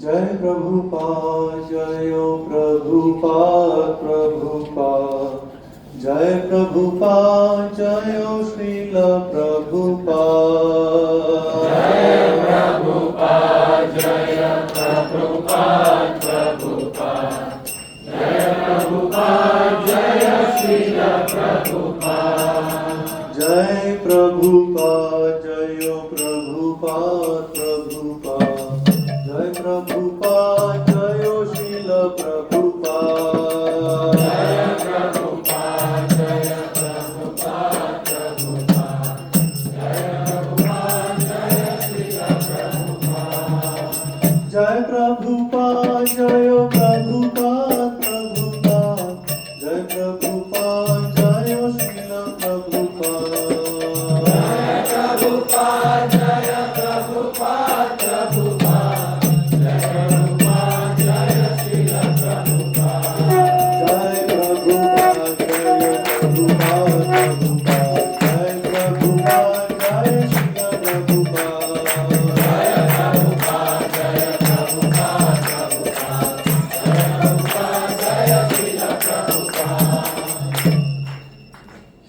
जय प्रभुपाद जय प्रभुपाद प्रभुपाद जय प्रभुपाद जय श्रील प्रभुपाद जय प्रभुपाद जय प्रभुपाद प्रभुपाद जय प्रभुपाद जय श्रील प्रभुपाद जय प्रभुपाद जय प्रभुपाद प्रभुपाद जय प्रभुपाद जय श्रील प्रभुपाद जय प्रभुपाद जय प्रभुपाद प्रभुपाद जय प्रभुपाद जय श्रील प्रभुपाद जय प्रभुपाद जय प्रभुपाद प्रभुपाद जय प्रभुपाद जय श्रील प्रभुपाद जय प्रभुपाद जय प्रभुपाद प्रभुपाद जय प्रभुपाद जय श्रील प्रभुपाद जय प्रभुपाद जय प्रभुपाद प्रभुपाद जय प्रभुपाद जय श्रील प्रभुपाद जय प्रभुपाद जय प्रभुपाद प्रभुपाद जय प्रभुपाद जय श्रील प्रभुपाद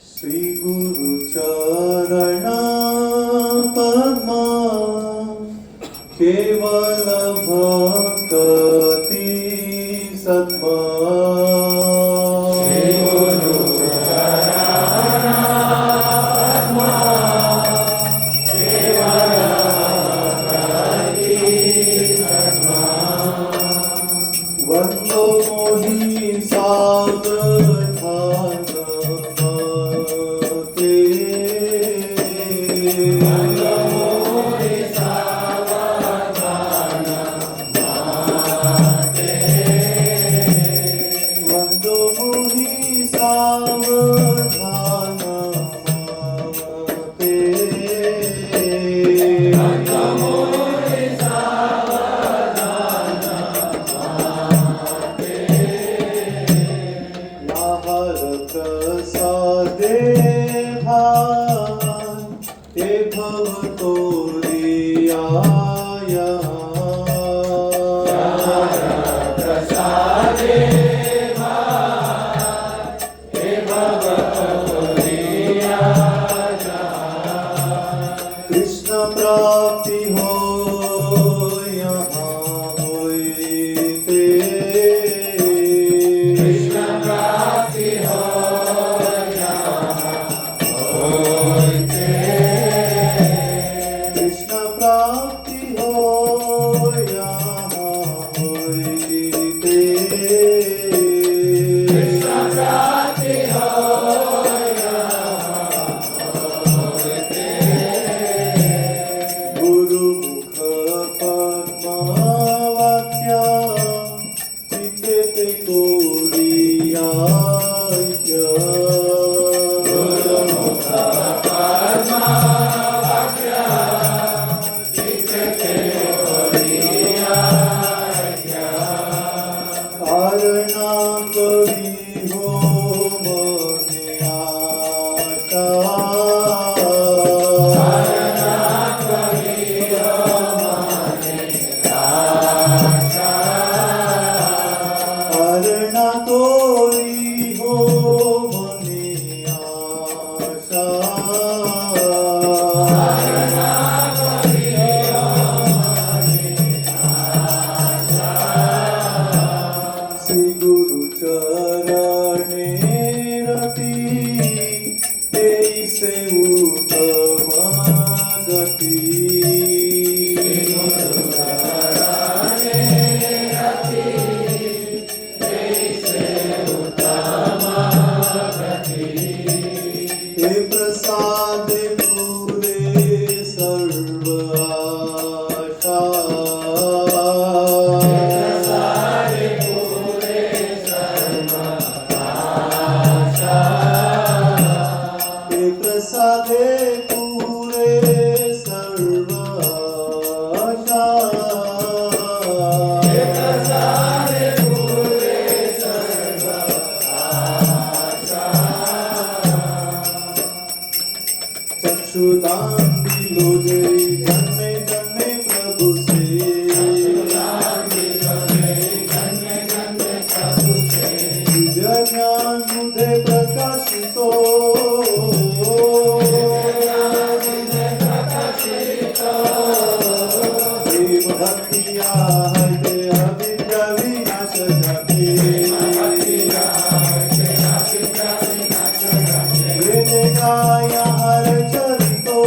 श्री गुरु चरण पद्मा केवल भक्ति सत्मा श्री गुरु चरण पद्मा केवल भक्ति सत्मा वंदो मोहि सावधान ते वंदो मोहि सावधान माते वंदो मोहि सावधान ते वंदो मोहि सावधान माते याहर प्रसादे भान हे भवतोरियाया प्रसादे हे भगवतोरिया कृष्ण प्राप्ति हो यहाँ होइते कृष्ण प्राप्ति हो होइते कृष्ण प्राप्ति हो यहाँ होइते कृष्ण प्राप्ति हो हरणा तोरी हो मनी आशा श्री गुरु चरणे रती तेईसे उत्तम गती हे प्रसाद पुरे सर्व आशा हे प्रसादे पुरे सर्व आशा चक्षुदान दिलो जय जन्मे जन्मे प्रभु से दिव्य ज्ञान मुझे प्रकाशितो प्रेम भक्तिया हृदय अविद्या विनाश जाते वेद गाया हर चरितो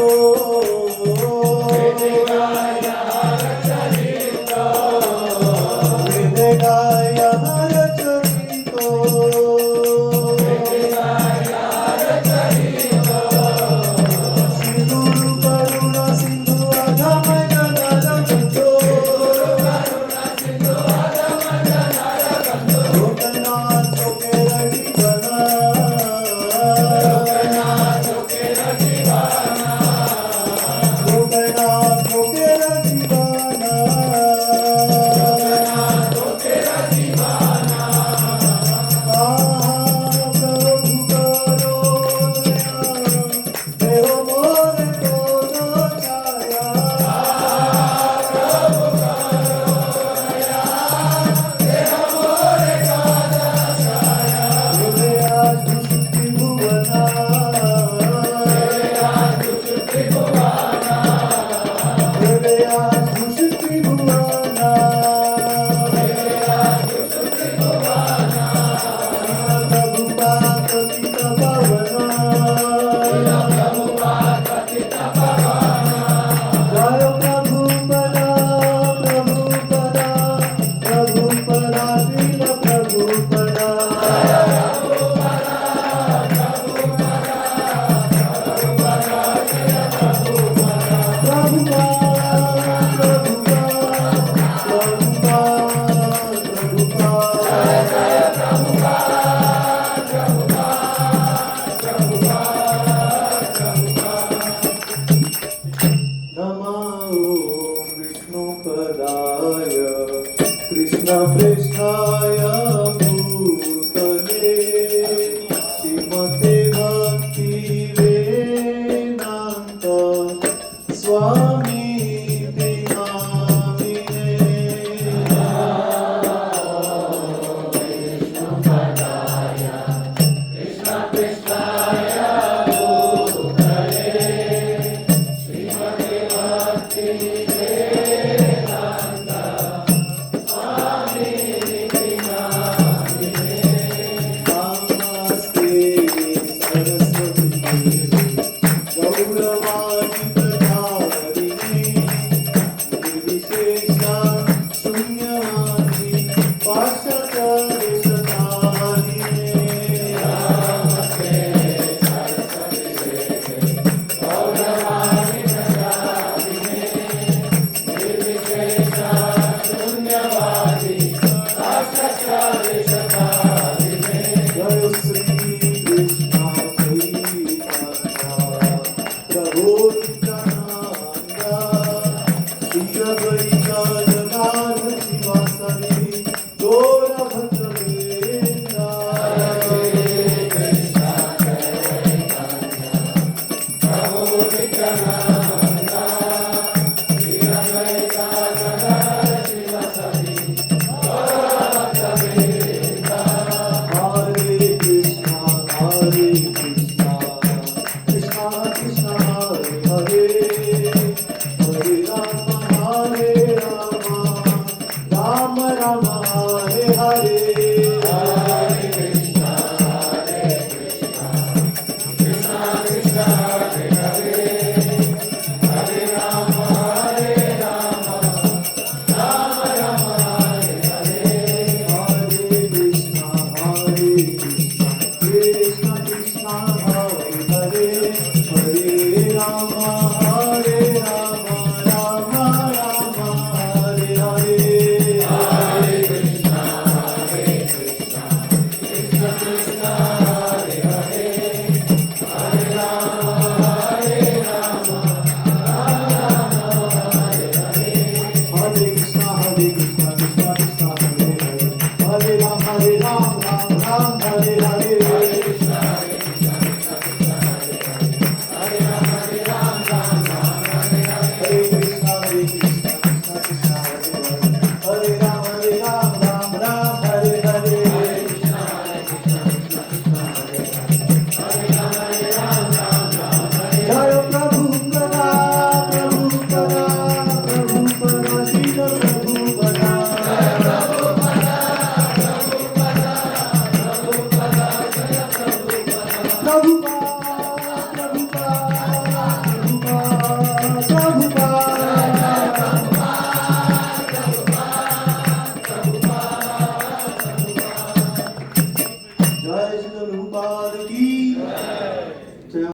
Krishna Hare Hare Hare Rama Rama Rama Hare Hare Hare Krishna Krishna Krishna Hare Hare Hare Rama Rama Rama Hare Hare Hare Krishna Krishna Krishna Hare Hare Hare Rama Rama Rama Hare Hare Hare Krishna Krishna Krishna Hare Hare Hare Rama Hare Krishna Krishna Krishna Hare Hare Hare Ram Ram Ram Hare Hare Hare Krishna Krishna Krishna Hare Hare Hare Rama